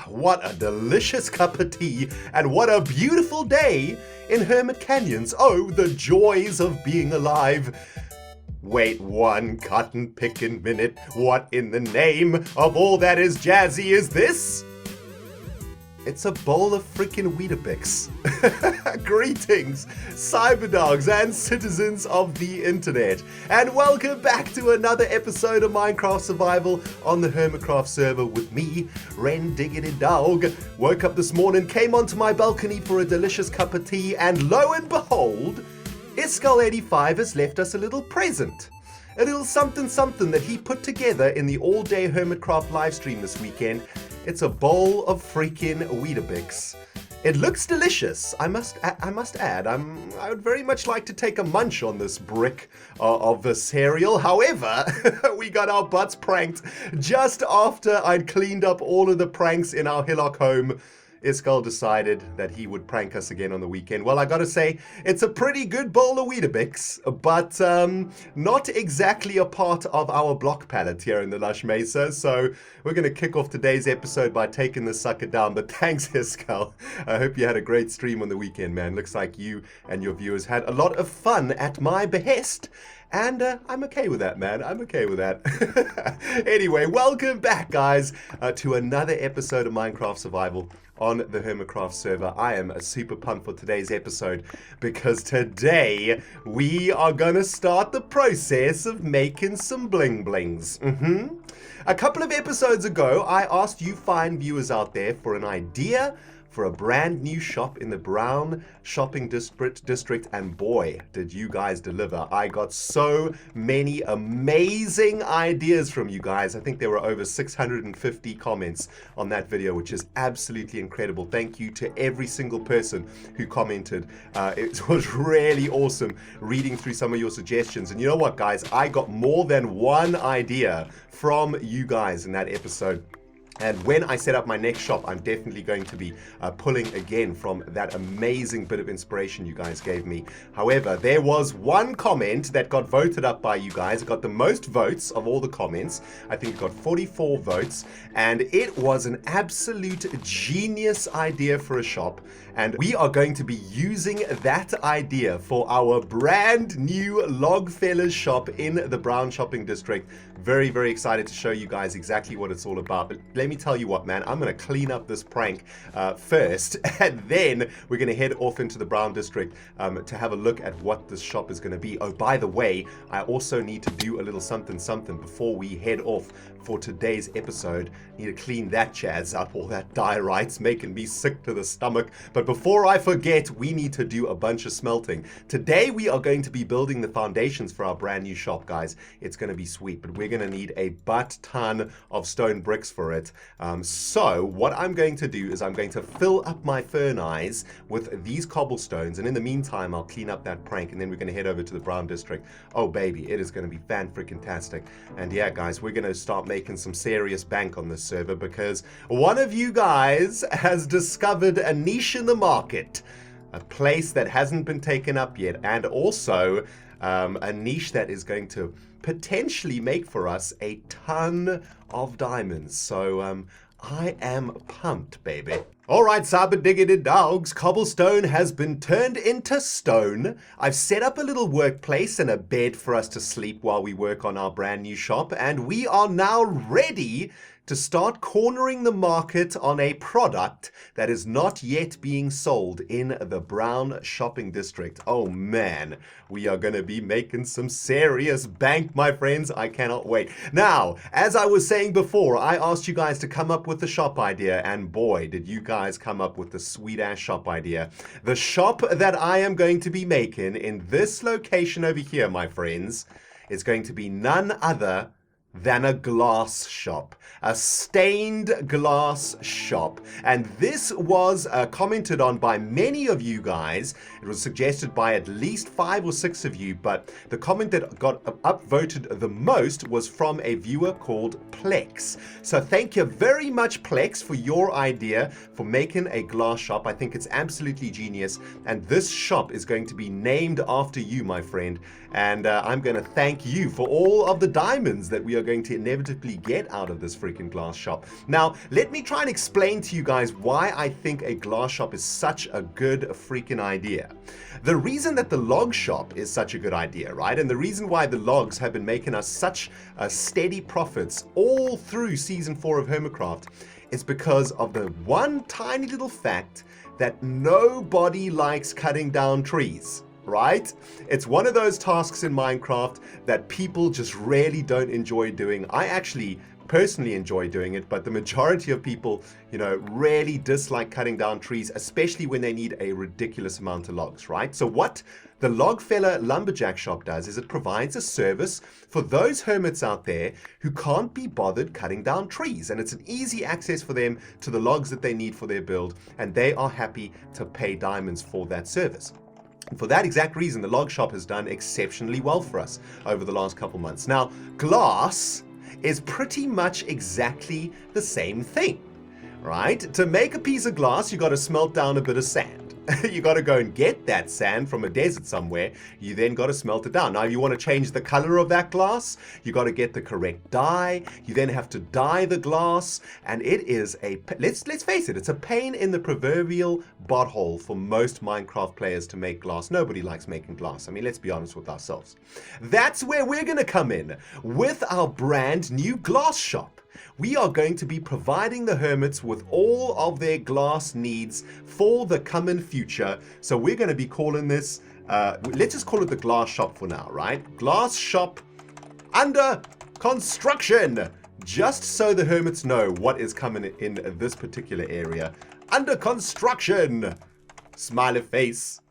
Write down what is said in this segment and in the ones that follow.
what a delicious cup of tea, and what a beautiful day in Hermit Canyons. Oh, the joys of being alive. Wait 1 cotton pickin' minute, what in the name of all that is jazzy is this? It's a bowl of freaking Weetabix. Greetings, cyberdogs and citizens of the internet, and welcome back to another episode of Minecraft Survival on the Hermitcraft server with me, Ren Diggity Dog. Woke up this morning, came onto my balcony for a delicious cup of tea, and lo and behold, Iskall85 has left us a little present. A little something that he put together in the all-day Hermitcraft livestream this weekend. It's a bowl of freaking Weetabix. It looks delicious, I must add. I would very much like to take a munch on this brick of the cereal. However, we got our butts pranked just after I'd cleaned up all of the pranks in our hillock home. Iskall decided that he would prank us again on the weekend. Well, I gotta say, it's a pretty good bowl of Weetabix, but not exactly a part of our block palette here in the Lush Mesa, so we're gonna kick off today's episode by taking this sucker down. But thanks, Iskall. I hope you had a great stream on the weekend, man. Looks like you and your viewers had a lot of fun at my behest. And I'm okay with that, man. I'm okay with that. Anyway, welcome back, guys, to another episode of Minecraft Survival on the Hermitcraft server. I am super pumped for today's episode because today we are gonna start the process of making some bling blings. A couple of episodes ago, I asked you fine viewers out there for an idea for a brand new shop in the Brown Shopping District, and boy, did you guys deliver. I got so many amazing ideas from you guys. I think there were over 650 comments on that video, which is absolutely incredible. Thank you to every single person who commented. It was really awesome reading through some of your suggestions. And you know what, guys? I got more than one idea from you guys in that episode. And when I set up my next shop, I'm definitely going to be pulling again from that amazing bit of inspiration you guys gave me. However, there was one comment that got voted up by you guys. It got the most votes of all the comments. I think it got 44 votes. And it was an absolute genius idea for a shop. And we are going to be using that idea for our brand new Logfellas shop in the Brown Shopping District. Very, very excited to show you guys exactly what it's all about. But let me tell you what, man, I'm going to clean up this prank first, and then we're going to head off into the Brown District to have a look at what this shop is going to be. Oh, by the way, I also need to do a little something before we head off for today's episode. Need to clean that jazz up, all that diorite's making me sick to the stomach. But before I forget, we need to do a bunch of smelting. Today we are going to be building the foundations for our brand new shop, guys. It's going to be sweet, but we're going to need a butt ton of stone bricks for it. So what I'm going to do is I'm going to fill up my furnace with these cobblestones, and in the meantime I'll clean up that prank, and then we're going to head over to the Brown District. Oh baby, it is going to be fan-freaking-tastic. And yeah, guys, we're going to start making some serious bank on this server because one of you guys has discovered a niche in the market, a place that hasn't been taken up yet, and also a niche that is going to potentially make for us a ton of diamonds. So I am pumped, baby. Alright, cyber diggity dogs, cobblestone has been turned into stone. I've set up a little workplace and a bed for us to sleep while we work on our brand new shop, and we are now ready to start cornering the market on a product that is not yet being sold in the Brown Shopping District. Oh man, we are going to be making some serious bank, my friends. I cannot wait. Now, as I was saying before, I asked you guys to come up with the shop idea, and boy, did you guys come up with the sweet-ass shop idea. The shop that I am going to be making in this location over here, my friends, is going to be none other than a glass shop, a stained glass shop. And this was commented on by many of you guys. It was suggested by at least 5 or 6 of you, but the comment that got upvoted the most was from a viewer called Plex. So thank you very much, Plex, for your idea for making a glass shop. I think it's absolutely genius, and this shop is going to be named after you, my friend. And I'm going to thank you for all of the diamonds that we are going to inevitably get out of this freaking glass shop. Now, let me try and explain to you guys why I think a glass shop is such a good freaking idea. The reason that the log shop is such a good idea, right? And the reason why the logs have been making us such steady profits all through season 4 of Hermitcraft is because of the one tiny little fact that nobody likes cutting down trees. Right? It's one of those tasks in Minecraft that people just really don't enjoy doing. I actually personally enjoy doing it, but the majority of people, really dislike cutting down trees, especially when they need a ridiculous amount of logs, right? So what the Logfella Lumberjack shop does is it provides a service for those hermits out there who can't be bothered cutting down trees, and it's an easy access for them to the logs that they need for their build, and they are happy to pay diamonds for that service. And for that exact reason, the log shop has done exceptionally well for us over the last couple months. Now, glass is pretty much exactly the same thing, right? To make a piece of glass, you got to smelt down a bit of sand. You got to go and get that sand from a desert somewhere. You then got to smelt it down. Now, if you want to change the color of that glass, you got to get the correct dye. You then have to dye the glass, and it is let's face it, it's a pain in the proverbial butthole for most Minecraft players to make glass. Nobody likes making glass. I mean, let's be honest with ourselves. That's where we're going to come in with our brand new glass shop. We are going to be providing the hermits with all of their glass needs for the coming future. So we're going to be calling this, let's just call it the glass shop for now, right? Glass shop under construction. Just so the hermits know what is coming in this particular area. Under construction. Smiley face.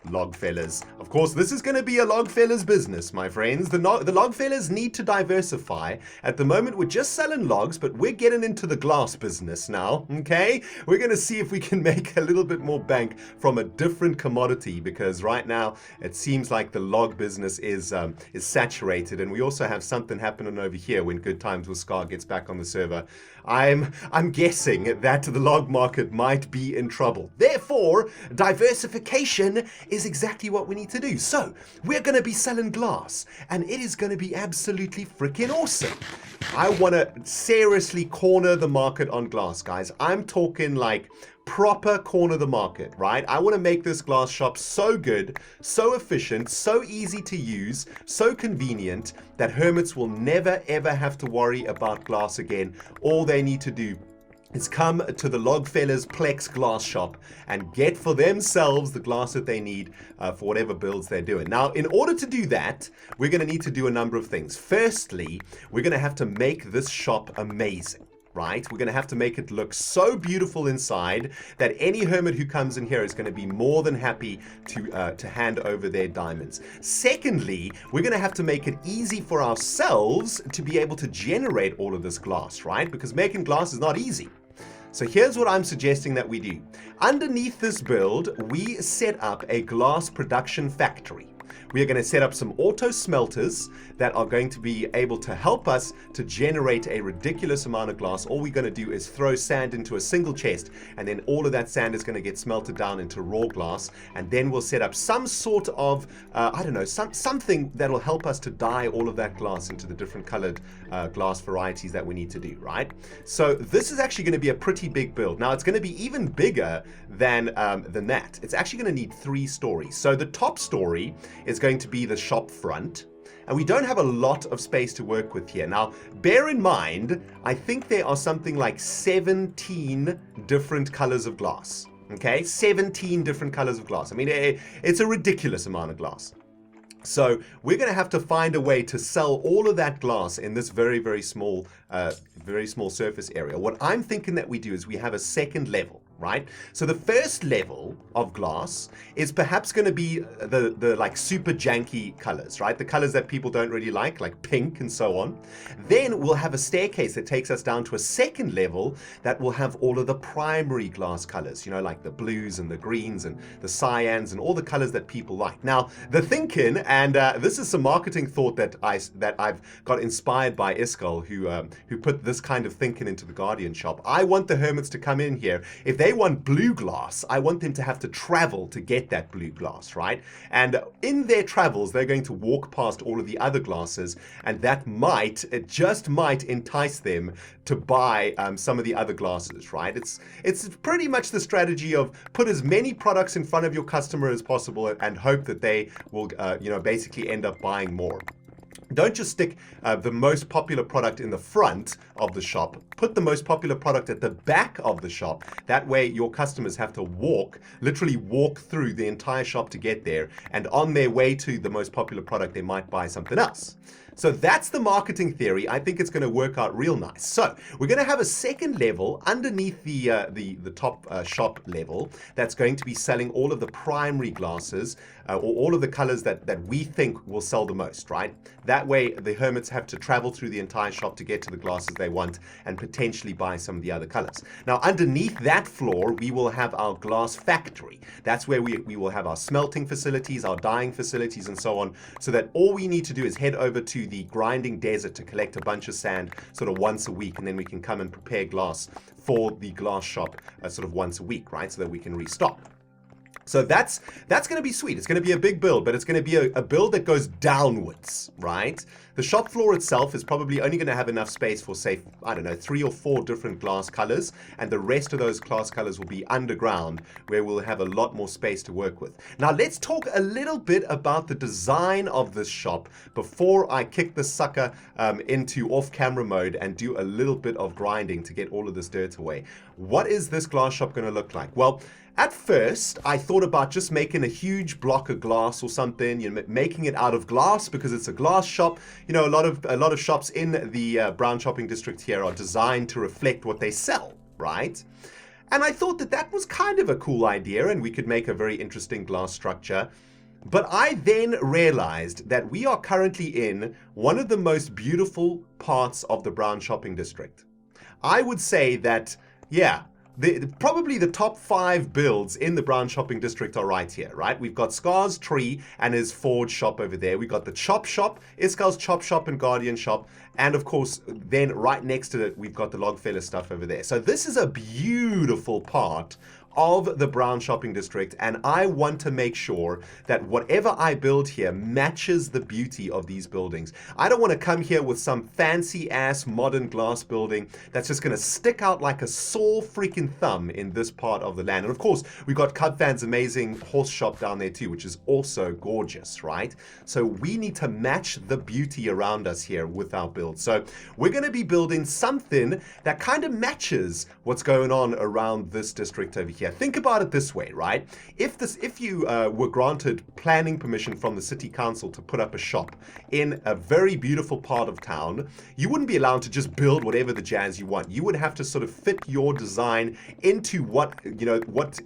Logfellas. Of course, this is going to be a Logfellas business, my friends. The Logfellas need to diversify. At the moment, we're just selling logs, but we're getting into the glass business now, okay? We're going to see if we can make a little bit more bank from a different commodity, because right now, it seems like the log business is saturated, and we also have something happening over here when Good Times with Scar gets back on the server. I'm guessing that the log market might be in trouble. Therefore, diversification is exactly what we need to do. So, we're going to be selling glass, and it is going to be absolutely freaking awesome. I want to seriously corner the market on glass, guys. I'm talking like proper corner the market, right? I want to make this glass shop so good, so efficient, so easy to use, so convenient that hermits will never ever have to worry about glass again. All they need to do is come to the Logfellas Plex glass shop and get for themselves the glass that they need for whatever builds they're doing. Now, in order to do that, we're going to need to do a number of things. Firstly, we're going to have to make this shop amazing. Right? We're going to have to make it look so beautiful inside that any hermit who comes in here is going to be more than happy to hand over their diamonds. Secondly, we're going to have to make it easy for ourselves to be able to generate all of this glass, right? Because making glass is not easy. So here's what I'm suggesting that we do. Underneath this build, we set up a glass production factory. We are going to set up some auto smelters that are going to be able to help us to generate a ridiculous amount of glass. All we're going to do is throw sand into a single chest, and then all of that sand is going to get smelted down into raw glass, and then we'll set up some sort of, something that'll help us to dye all of that glass into the different colored glass varieties that we need to do, right? So this is actually going to be a pretty big build. Now, it's going to be even bigger than that. It's actually going to need 3 stories. So the top story is going to be the shop front, and we don't have a lot of space to work with here. Now, bear in mind, I think there are something like 17 different colors of glass. Okay, 17 different colors of glass. I mean, it's a ridiculous amount of glass. So we're going to have to find a way to sell all of that glass in this very, very small surface area. What I'm thinking that we do is we have a second level, right? So the first level of glass is perhaps going to be the like super janky colors, right? The colors that people don't really like pink and so on. Then we'll have a staircase that takes us down to a second level that will have all of the primary glass colors, like the blues and the greens and the cyans and all the colors that people like. Now, the thinking, and this is some marketing thought that I've got inspired by Iskall, who put this kind of thinking into the Guardian shop. I want the hermits to come in here. If they they want blue glass, I want them to have to travel to get that blue glass, right? And in their travels, they're going to walk past all of the other glasses, and that it just might entice them to buy some of the other glasses, right? It's pretty much the strategy of put as many products in front of your customer as possible and hope that they will, basically end up buying more. Don't just stick the most popular product in the front of the shop. Put the most popular product at the back of the shop. That way your customers have to literally walk through the entire shop to get there. And on their way to the most popular product, they might buy something else. So that's the marketing theory. I think it's going to work out real nice. So we're going to have a second level underneath the top shop level that's going to be selling all of the primary glasses or all of the colors that we think will sell the most, right? That way the hermits have to travel through the entire shop to get to the glasses they want and potentially buy some of the other colors. Now underneath that floor, we will have our glass factory. That's where we will have our smelting facilities, our dyeing facilities, and so on, so that all we need to do is head over to the grinding desert to collect a bunch of sand sort of once a week, and then we can come and prepare glass for the glass shop sort of once a week, right? So that we can restock. So that's going to be sweet. It's going to be a big build, but it's going to be a build that goes downwards, right? The shop floor itself is probably only going to have enough space for, say, I don't know, 3 or 4 different glass colors, and the rest of those glass colors will be underground, where we'll have a lot more space to work with. Now, let's talk a little bit about the design of this shop before I kick the sucker into off-camera mode and do a little bit of grinding to get all of this dirt away. What is this glass shop going to look like? Well, at first, I thought about just making a huge block of glass or something, making it out of glass because it's a glass shop. A lot of shops in the Brown Shopping District here are designed to reflect what they sell, right? And I thought that was kind of a cool idea and we could make a very interesting glass structure. But I then realized that we are currently in one of the most beautiful parts of the Brown Shopping District. I would say that, yeah, probably the top 5 builds in the Brown Shopping District are right here, right? We've got Scar's Tree and his Forge shop over there. We've got the Chop Shop, Iskal's Chop Shop and Guardian Shop. And of course, then right next to it, we've got the Logfellow stuff over there. So this is a beautiful part of the Brown Shopping District, and I want to make sure that whatever I build here matches the beauty of these buildings. I don't want to come here with some fancy ass modern glass building that's just going to stick out like a sore freaking thumb in this part of the land. And of course, we've got Cubfan's amazing horse shop down there too, which is also gorgeous, right? So we need to match the beauty around us here with our build. So we're going to be building something that kind of matches what's going on around this district over here. Think about it this way, right? If you were granted planning permission from the city council to put up a shop in a very beautiful part of town, you wouldn't be allowed to just build whatever the jazz you want. You would have to sort of fit your design into what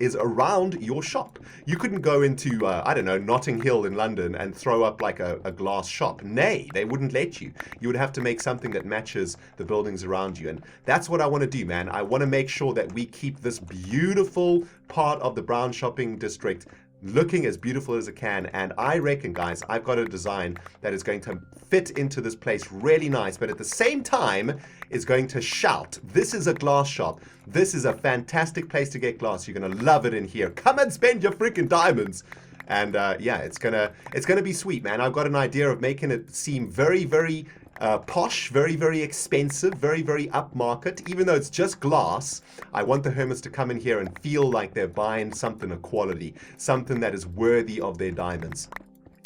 is around your shop. You couldn't go into I don't know, Notting Hill in London and throw up like a glass shop. Nay, they wouldn't let you. You would have to make something that matches the buildings around you, and that's what I want to do, man. I want to make sure that we keep this beautiful part of the Brown Shopping District looking as beautiful as it can. And I reckon, guys, I've got a design that is going to fit into this place really nice, but at the same time is going to shout, this is a glass shop. This is a fantastic place to get glass. You're going to love it in here. Come and spend your freaking diamonds. And yeah, it's gonna be sweet, man. I've got an idea of making it seem very, very posh, very, very expensive, very, very upmarket. Even though it's just glass, I want the hermits to come in here and feel like they're buying something of quality, something that is worthy of their diamonds.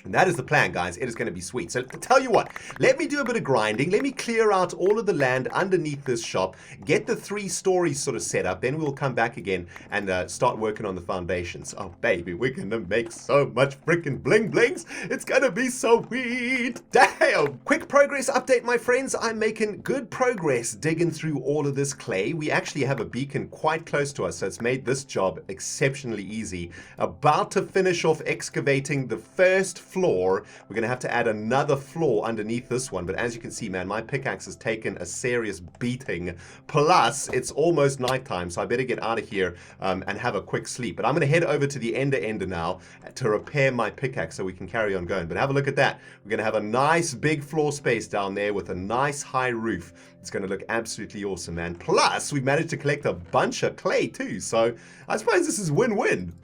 And that is the plan, guys. It is going to be sweet. So tell you what, let me do a bit of grinding. Let me clear out all of the land underneath this shop, get the 3 stories sort of set up. Then we'll come back again and start working on the foundations. Oh, baby, we're going to make so much freaking bling blings. It's going to be so sweet. Damn. Quick progress update, my friends. I'm making good progress digging through all of this clay. We actually have a beacon quite close to us, so it's made this job exceptionally easy. About to finish off excavating the first floor. We're going to have to add another floor underneath this one. But as you can see, man, my pickaxe has taken a serious beating. Plus, it's almost nighttime, so I better get out of here and have a quick sleep. But I'm going to head over to the ender now to repair my pickaxe so we can carry on going. But have a look at that. We're going to have a nice big floor space down there with a nice high roof. It's going to look absolutely awesome, man. Plus, we've managed to collect a bunch of clay too. So I suppose this is win-win.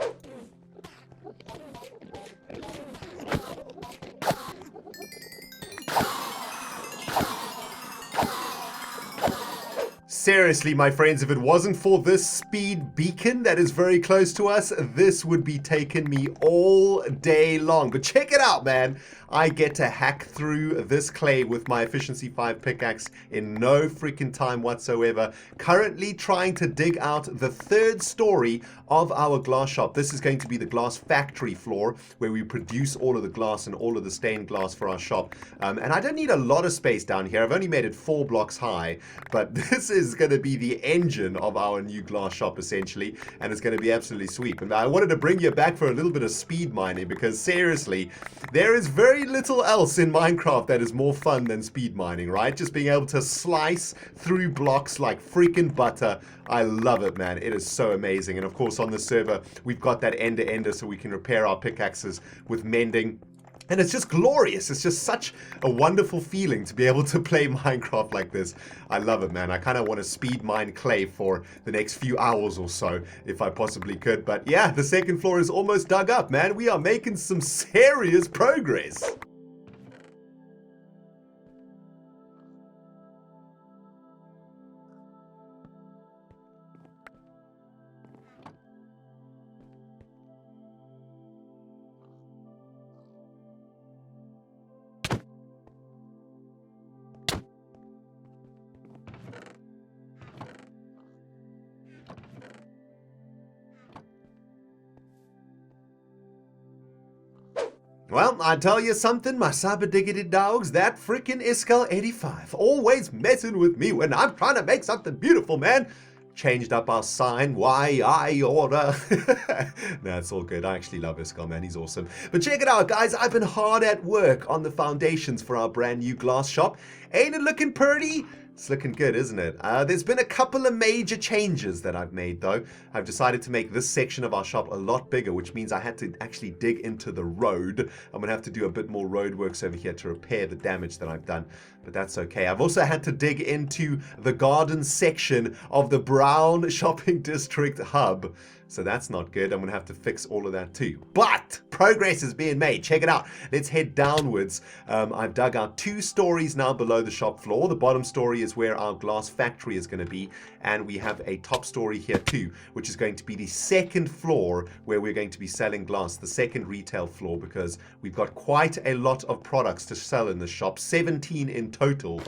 Seriously, my friends, if it wasn't for this speed beacon that is very close to us, this would be taking me all day long. But check it out, man. I get to hack through this clay with my Efficiency 5 pickaxe in no freaking time whatsoever. Currently trying to dig out the 3rd story of our glass shop. This is going to be the glass factory floor where we produce all of the glass and all of the stained glass for our shop. And I don't need a lot of space down here. I've only made it 4 blocks high, but this is going to be the engine of our new glass shop essentially, and it's going to be absolutely sweet. And I wanted to bring you back for a little bit of speed mining because seriously, there is very little else in Minecraft that is more fun than speed mining, right? Just being able to slice through blocks like freaking butter. I love it, man. It is so amazing. And of course, on the server, we've got that ender so we can repair our pickaxes with mending. And it's just glorious. It's just such a wonderful feeling to be able to play Minecraft like this. I love it, man. I kind of want to speed mine clay for the next few hours or so, if I possibly could. But yeah, the 2nd floor is almost dug up, man. We are making some serious progress. Well, I tell you something, my cyber diggity dogs, that freaking Iskall 85 always messing with me when I'm trying to make something beautiful, man. Changed up our sign, why I order. No, it's all good. I actually love Iskall, man. He's awesome. But check it out, guys. I've been hard at work on the foundations for our brand new glass shop. Ain't it looking pretty? It's looking good, isn't it? There's been a couple of major changes that I've made, though. I've decided to make this section of our shop a lot bigger, which means I had to actually dig into the road. I'm going to have to do a bit more road works over here to repair the damage that I've done, but that's okay. I've also had to dig into the garden section of the Brown Shopping District hub. So that's not good. I'm going to have to fix all of that too. But progress is being made. Check it out. Let's head downwards. I've dug out 2 stories now below the shop floor. The bottom story is where our glass factory is going to be. And we have a top story here too, which is going to be the 2nd floor where we're going to be selling glass, the 2nd retail floor, because we've got quite a lot of products to sell in the shop, 17 in total.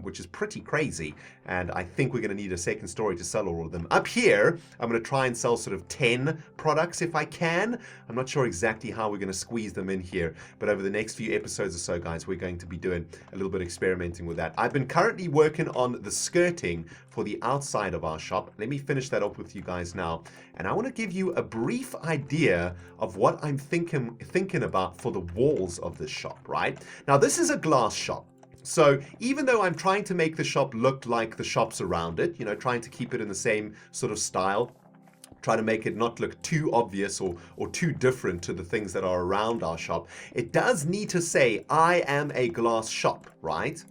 Which is pretty crazy, and I think we're going to need a 2nd story to sell all of them. Up here, I'm going to try and sell sort of 10 products if I can. I'm not sure exactly how we're going to squeeze them in here, but over the next few episodes or so, guys, we're going to be doing a little bit of experimenting with that. I've been currently working on the skirting for the outside of our shop. Let me finish that up with you guys now, and I want to give you a brief idea of what I'm thinking about for the walls of this shop, right? Now, this is a glass shop. So even though I'm trying to make the shop look like the shops around it, you know, trying to keep it in the same sort of style, trying to make it not look too obvious or too different to the things that are around our shop, it does need to say, I am a glass shop, right?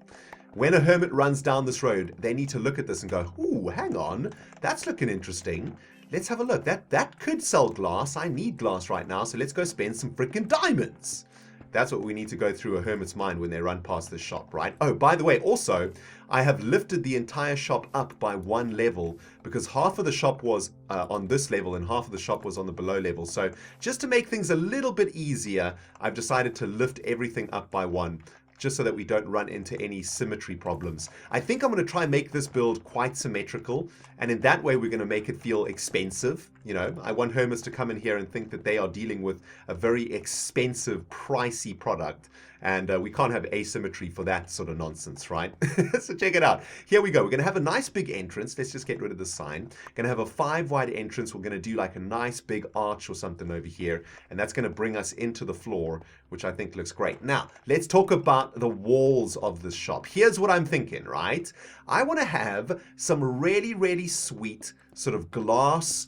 When a hermit runs down this road, they need to look at this and go, ooh, hang on, that's looking interesting. Let's have a look. That could sell glass. I need glass right now, so let's go spend some freaking diamonds. That's what we need to go through a hermit's mind when they run past this shop, right? Oh, by the way, also, I have lifted the entire shop up by 1 level because half of the shop was on this level and half of the shop was on the below level. So just to make things a little bit easier, I've decided to lift everything up by 1. Just so that we don't run into any symmetry problems. I think I'm going to try and make this build quite symmetrical, and in that way we're going to make it feel expensive. I want Hermes to come in here and think that they are dealing with a very expensive, pricey product. And we can't have asymmetry for that sort of nonsense, right? So check it out. Here we go. We're going to have a nice big entrance. Let's just get rid of the sign. Going to have a 5-wide entrance. We're going to do like a nice big arch or something over here. And that's going to bring us into the floor, which I think looks great. Now, let's talk about the walls of this shop. Here's what I'm thinking, right? I want to have some really, really sweet sort of glass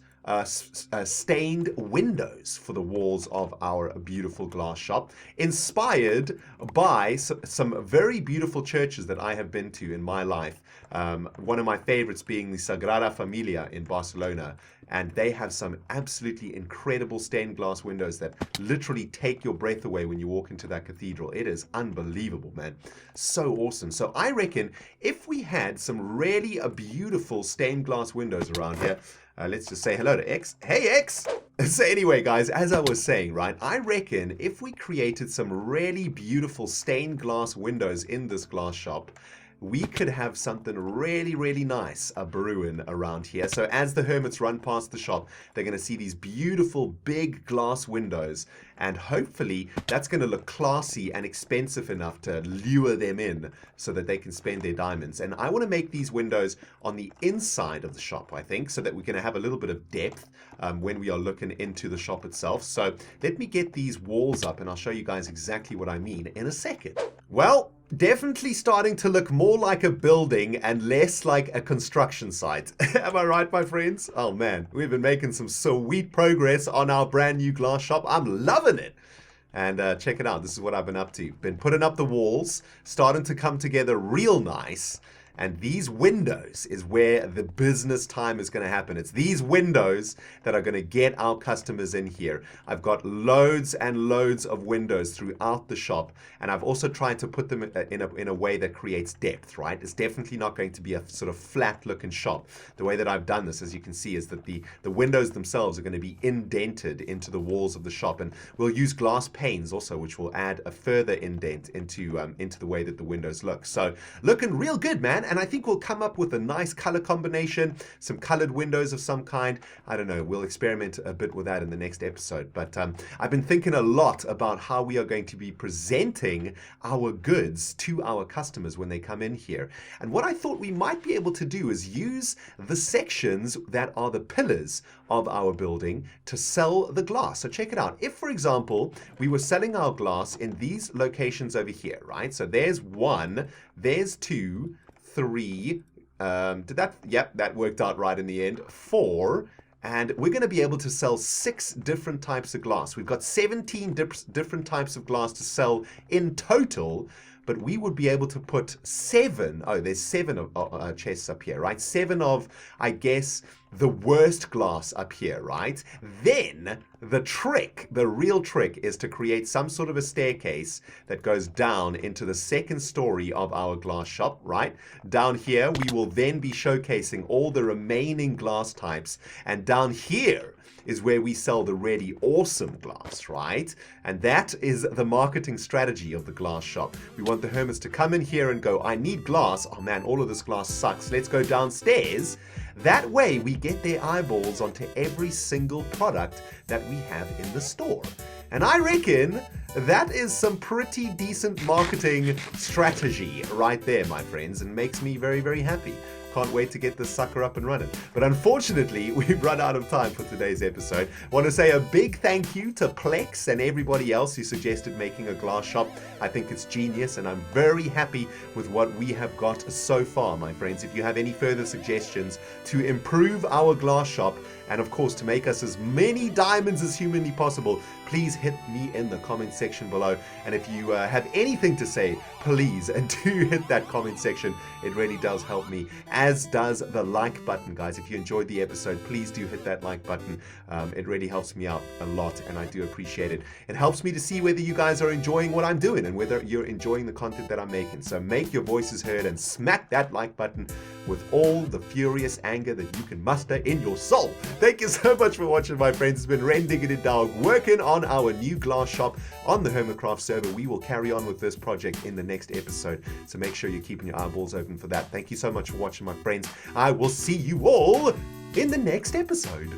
stained windows for the walls of our beautiful glass shop, inspired by some very beautiful churches that I have been to in my life. One of my favorites being the Sagrada Familia in Barcelona, and they have some absolutely incredible stained glass windows that literally take your breath away when you walk into that cathedral. It is unbelievable, man. So awesome. So I reckon if we had some really beautiful stained glass windows around here, let's just say hello to X. Hey, X! So anyway, guys, as I was saying, right, I reckon if we created some really beautiful stained glass windows in this glass shop, we could have something really, really nice brewing around here. So as the hermits run past the shop, they're going to see these beautiful big glass windows, and hopefully that's going to look classy and expensive enough to lure them in so that they can spend their diamonds. And I want to make these windows on the inside of the shop, I think, so that we're going to have a little bit of depth when we are looking into the shop itself. So let me get these walls up and I'll show you guys exactly what I mean in a second. Well, definitely starting to look more like a building and less like a construction site. Am I right, my friends? Oh man, we've been making some sweet progress on our brand new glass shop. I'm loving it. And check it out. This is what I've been up to. Been putting up the walls, starting to come together real nice. And these windows is where the business time is going to happen. It's these windows that are going to get our customers in here. I've got loads and loads of windows throughout the shop. And I've also tried to put them in a way that creates depth, right? It's definitely not going to be a sort of flat looking shop. The way that I've done this, as you can see, is that the windows themselves are going to be indented into the walls of the shop. And we'll use glass panes also, which will add a further indent into the way that the windows look. So looking real good, man. And I think we'll come up with a nice color combination, some colored windows of some kind. I don't know, we'll experiment a bit with that in the next episode. But I've been thinking a lot about how we are going to be presenting our goods to our customers when they come in here. And what I thought we might be able to do is use the sections that are the pillars of our building to sell the glass. So check it out. If, for example, we were selling our glass in these locations over here, right? So there's 1, there's 2, 3, that worked out right in the end, 4, and we're going to be able to sell 6 different types of glass. We've got 17 different types of glass to sell in total, but we would be able to put 7, there's 7 chests up here, right? 7 of, I guess, the worst glass up here, right? Then the real trick is to create some sort of a staircase that goes down into the second story of our glass shop, right? Down here, we will then be showcasing all the remaining glass types, and down here is where we sell the really awesome glass, right? And that is the marketing strategy of the glass shop. We want the hermits to come in here and go, I need glass. Oh man, all of this glass sucks. Let's go downstairs. That way we get their eyeballs onto every single product that we have in the store. And I reckon that is some pretty decent marketing strategy right there, my friends, and makes me very, very happy. Can't wait to get this sucker up and running. But unfortunately, we've run out of time for today's episode. Want to say a big thank you to Plex and everybody else who suggested making a glass shop. I think it's genius, and I'm very happy with what we have got so far, my friends. If you have any further suggestions to improve our glass shop, and of course to make us as many diamonds as humanly possible, please hit me in the comment section below. And if you have anything to say, please do hit that comment section. It really does help me, as does the like button, guys. If you enjoyed the episode, please do hit that like button. It really helps me out a lot, and I do appreciate it. It helps me to see whether you guys are enjoying what I'm doing and whether you're enjoying the content that I'm making. So make your voices heard and smack that like button with all the furious anger that you can muster in your soul. Thank you so much for watching, my friends. It's been Ren Diggity Dog working on our new glass shop on the Hermitcraft server. We will carry on with this project in the next episode, so make sure you're keeping your eyeballs open for that. Thank you so much for watching, my friends. I will see you all in the next episode.